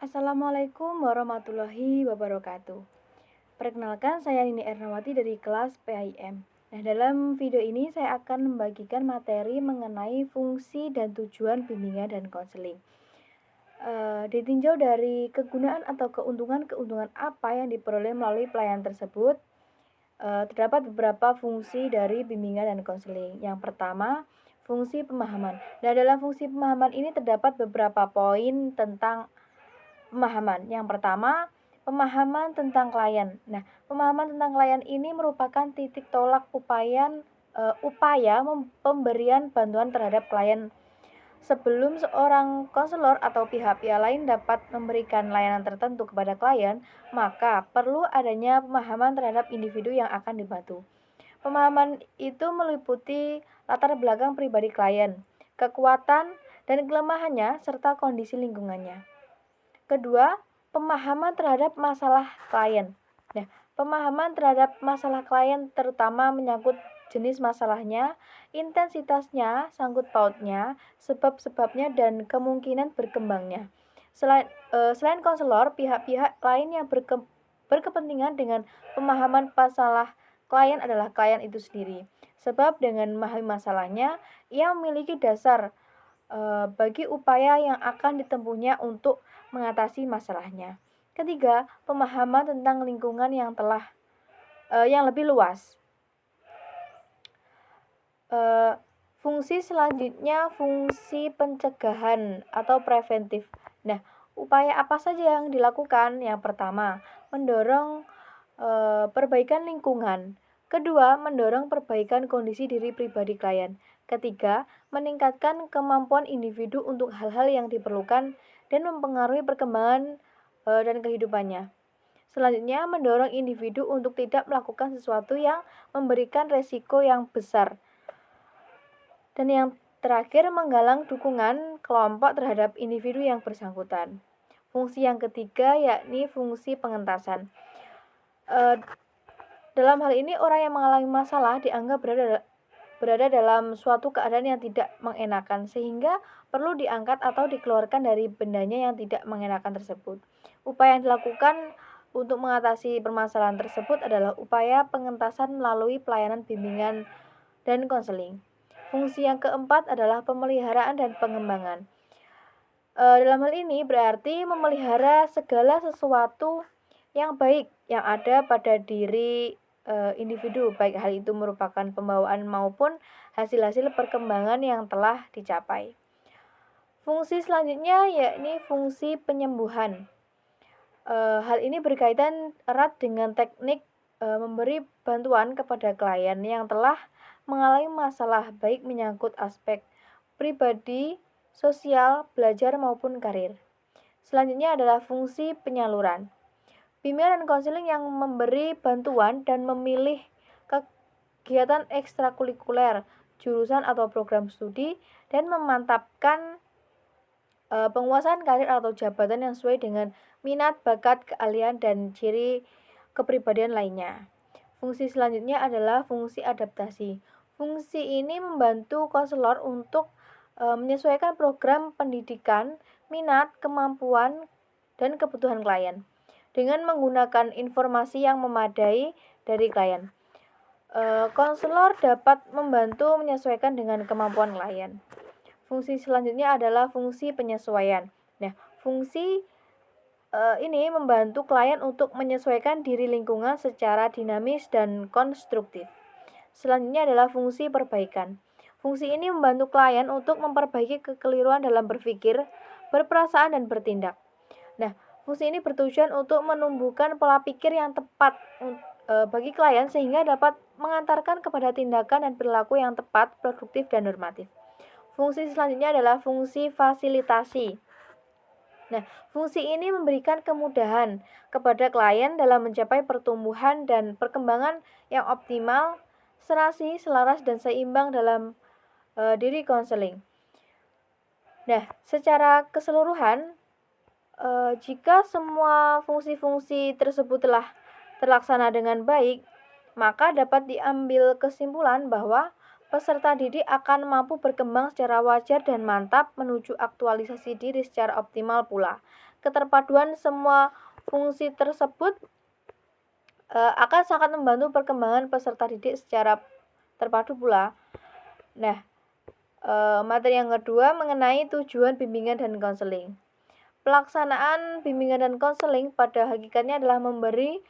Assalamualaikum warahmatullahi wabarakatuh. Perkenalkan, saya Nini Ernawati dari kelas PAIM. Nah, dalam video ini saya akan membagikan materi mengenai fungsi dan tujuan bimbingan dan konseling. Ditinjau dari kegunaan atau keuntungan-keuntungan apa yang diperoleh melalui pelayanan tersebut, terdapat beberapa fungsi dari bimbingan dan konseling. Yang pertama, fungsi pemahaman. Nah, dalam fungsi pemahaman ini terdapat beberapa poin tentang pemahaman. Yang pertama, pemahaman tentang klien. Nah, pemahaman tentang klien ini merupakan titik tolak upaya pemberian bantuan terhadap klien. Sebelum seorang konselor atau pihak-pihak lain dapat memberikan layanan tertentu kepada klien, maka perlu adanya pemahaman terhadap individu yang akan dibantu. Pemahaman itu meliputi latar belakang pribadi klien, kekuatan dan kelemahannya, serta kondisi lingkungannya. Kedua, pemahaman terhadap masalah klien. Nah, pemahaman terhadap masalah klien terutama menyangkut jenis masalahnya, intensitasnya, sangkut pautnya, sebab-sebabnya, dan kemungkinan berkembangnya. Selain konselor, pihak-pihak lain yang berkepentingan dengan pemahaman masalah klien adalah klien itu sendiri. Sebab dengan memahami masalahnya, ia memiliki dasar bagi upaya yang akan ditempuhnya untuk mengatasi masalahnya. Ketiga, pemahaman tentang lingkungan yang lebih luas. Fungsi selanjutnya, fungsi pencegahan atau preventif. Nah, upaya apa saja yang dilakukan? Yang pertama, mendorong perbaikan lingkungan. Kedua, mendorong perbaikan kondisi diri pribadi klien. Ketiga, meningkatkan kemampuan individu untuk hal-hal yang diperlukan dan mempengaruhi perkembangan dan kehidupannya. Selanjutnya, mendorong individu untuk tidak melakukan sesuatu yang memberikan resiko yang besar. Dan yang terakhir, menggalang dukungan kelompok terhadap individu yang bersangkutan. Fungsi yang ketiga yakni fungsi pengentasan. Dalam hal ini, orang yang mengalami masalah dianggap berada dalam suatu keadaan yang tidak mengenakan, sehingga perlu diangkat atau dikeluarkan dari bendanya yang tidak mengenakan tersebut. Upaya yang dilakukan untuk mengatasi permasalahan tersebut adalah upaya pengentasan melalui pelayanan bimbingan dan konseling. Fungsi yang keempat adalah pemeliharaan dan pengembangan. Dalam hal ini berarti memelihara segala sesuatu yang baik yang ada pada diri individu, baik hal itu merupakan pembawaan maupun hasil-hasil perkembangan yang telah dicapai. Fungsi selanjutnya yakni fungsi penyembuhan. Hal ini berkaitan erat dengan teknik memberi bantuan kepada klien yang telah mengalami masalah, baik menyangkut aspek pribadi, sosial, belajar, maupun karir. Selanjutnya adalah fungsi penyaluran. Bimbingan dan konseling yang memberi bantuan dan memilih kegiatan ekstrakurikuler, jurusan atau program studi, dan memantapkan penguasaan karir atau jabatan yang sesuai dengan minat, bakat, keahlian, dan ciri kepribadian lainnya. Fungsi selanjutnya adalah fungsi adaptasi. Fungsi ini membantu konselor untuk menyesuaikan program pendidikan, minat, kemampuan, dan kebutuhan klien dengan menggunakan informasi yang memadai dari klien. Konselor dapat membantu menyesuaikan dengan kemampuan klien. Fungsi selanjutnya adalah fungsi penyesuaian. Nah, fungsi ini membantu klien untuk menyesuaikan diri lingkungan secara dinamis dan konstruktif. Selanjutnya adalah fungsi perbaikan. Fungsi ini membantu klien untuk memperbaiki kekeliruan dalam berpikir, berperasaan, dan bertindak. Nah, fungsi ini bertujuan untuk menumbuhkan pola pikir yang tepat bagi klien sehingga dapat mengantarkan kepada tindakan dan perilaku yang tepat, produktif, dan normatif. Fungsi selanjutnya adalah fungsi fasilitasi. Nah, fungsi ini memberikan kemudahan kepada klien dalam mencapai pertumbuhan dan perkembangan yang optimal, serasi, selaras, dan seimbang dalam diri konseling. Nah, secara keseluruhan, jika semua fungsi-fungsi tersebut telah terlaksana dengan baik, maka dapat diambil kesimpulan bahwa peserta didik akan mampu berkembang secara wajar dan mantap menuju aktualisasi diri secara optimal pula. keterpaduan semua fungsi tersebut akan sangat membantu perkembangan peserta didik secara terpadu pula. Nah, materi yang kedua mengenai tujuan bimbingan dan konseling. Pelaksanaan bimbingan dan konseling pada hakikatnya adalah memberi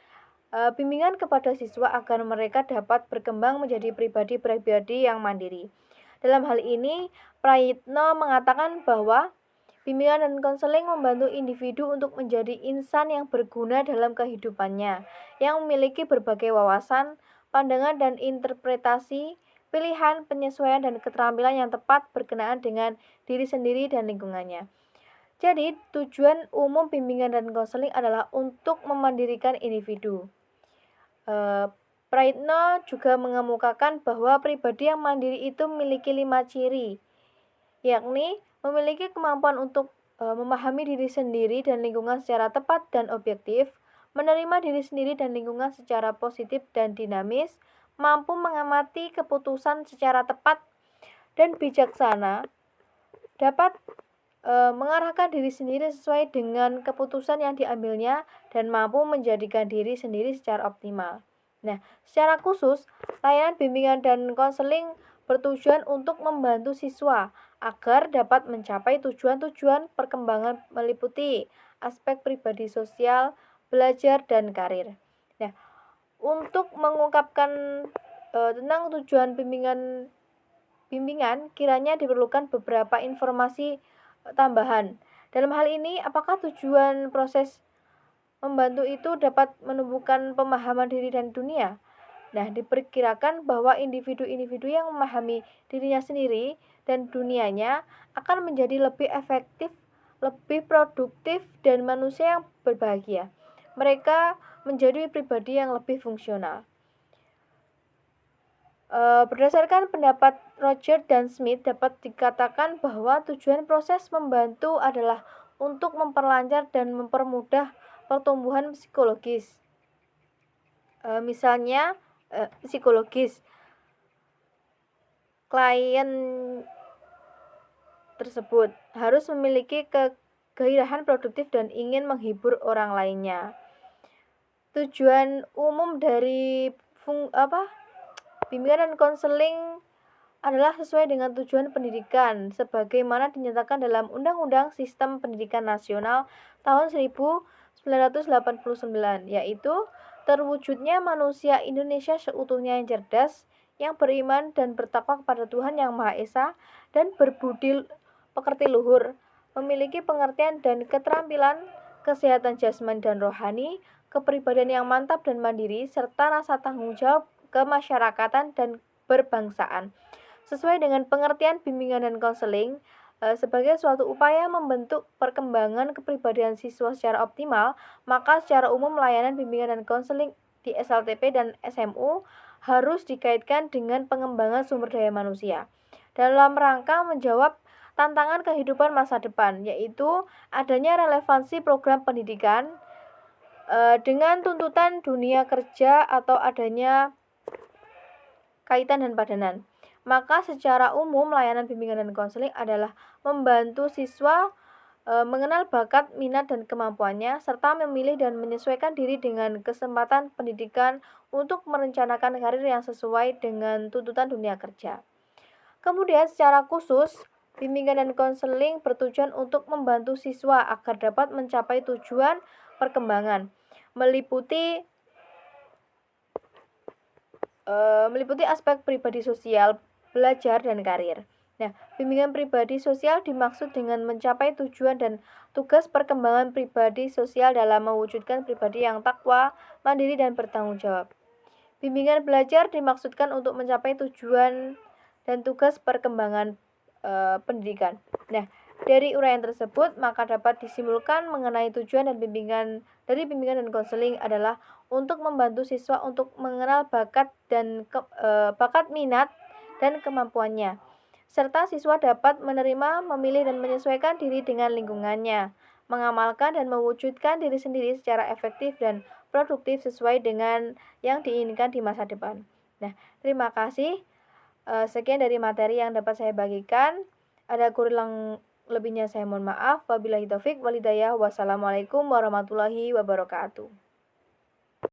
bimbingan kepada siswa agar mereka dapat berkembang menjadi pribadi-pribadi yang mandiri. Dalam hal ini, Prayitno mengatakan bahwa bimbingan dan konseling membantu individu untuk menjadi insan yang berguna dalam kehidupannya, yang memiliki berbagai wawasan, pandangan dan interpretasi, pilihan, penyesuaian dan keterampilan yang tepat berkenaan dengan diri sendiri dan lingkungannya. Jadi, tujuan umum bimbingan dan konseling adalah untuk memandirikan individu. Prayitno juga mengemukakan bahwa pribadi yang mandiri itu memiliki 5 ciri, yakni memiliki kemampuan untuk memahami diri sendiri dan lingkungan secara tepat dan objektif, menerima diri sendiri dan lingkungan secara positif dan dinamis, mampu mengamati keputusan secara tepat dan bijaksana, dapat mengarahkan diri sendiri sesuai dengan keputusan yang diambilnya, dan mampu menjadikan diri sendiri secara optimal. Nah, secara khusus, layanan bimbingan dan konseling bertujuan untuk membantu siswa agar dapat mencapai tujuan-tujuan perkembangan meliputi aspek pribadi sosial, belajar, dan karir. Nah, untuk mengungkapkan tentang tujuan bimbingan kiranya diperlukan beberapa informasi tambahan. Dalam hal ini, apakah tujuan proses membantu itu dapat menumbuhkan pemahaman diri dan dunia? Nah, diperkirakan bahwa individu-individu yang memahami dirinya sendiri dan dunianya akan menjadi lebih efektif, lebih produktif, dan manusia yang berbahagia. Mereka menjadi pribadi yang lebih fungsional. Berdasarkan pendapat Roger dan Smith, dapat dikatakan bahwa tujuan proses membantu adalah untuk memperlancar dan mempermudah pertumbuhan psikologis. Misalnya, psikologis klien tersebut harus memiliki kegairahan produktif dan ingin menghibur orang lainnya. Tujuan umum dari bimbingan dan konseling adalah sesuai dengan tujuan pendidikan sebagaimana dinyatakan dalam Undang-Undang Sistem Pendidikan Nasional tahun 1989, yaitu terwujudnya manusia Indonesia seutuhnya yang cerdas, yang beriman dan bertakwa kepada Tuhan Yang Maha Esa dan berbudi pekerti luhur, memiliki pengertian dan keterampilan, kesehatan jasmani dan rohani, kepribadian yang mantap dan mandiri, serta rasa tanggung jawab kemasyarakatan dan berbangsaan. Sesuai dengan pengertian bimbingan dan konseling sebagai suatu upaya membentuk perkembangan kepribadian siswa secara optimal, maka secara umum layanan bimbingan dan konseling di SLTP dan SMU harus dikaitkan dengan pengembangan sumber daya manusia dalam rangka menjawab tantangan kehidupan masa depan, yaitu adanya relevansi program pendidikan dengan tuntutan dunia kerja atau adanya kaitan dan padanan. Maka secara umum layanan bimbingan dan konseling adalah membantu siswa mengenal bakat, minat, dan kemampuannya, serta memilih dan menyesuaikan diri dengan kesempatan pendidikan untuk merencanakan karir yang sesuai dengan tuntutan dunia kerja. Kemudian secara khusus, bimbingan dan konseling bertujuan untuk membantu siswa agar dapat mencapai tujuan perkembangan, meliputi aspek pribadi sosial, belajar, dan karir. Nah, bimbingan pribadi sosial dimaksud dengan mencapai tujuan dan tugas perkembangan pribadi sosial dalam mewujudkan pribadi yang takwa, mandiri, dan bertanggung jawab. Bimbingan belajar dimaksudkan untuk mencapai tujuan dan tugas perkembangan pendidikan. Nah, dari uraian tersebut, maka dapat disimpulkan mengenai tujuan dan bimbingan dan konseling adalah untuk membantu siswa untuk mengenal bakat, minat, dan kemampuannya, serta siswa dapat menerima, memilih, dan menyesuaikan diri dengan lingkungannya, mengamalkan dan mewujudkan diri sendiri secara efektif dan produktif sesuai dengan yang diinginkan di masa depan. Nah, terima kasih. Sekian dari materi yang dapat saya bagikan. Ada kurang Lebihnya saya mohon maaf. Wabillahi taufik walhidayah. Wassalamualaikum warahmatullahi wabarakatuh.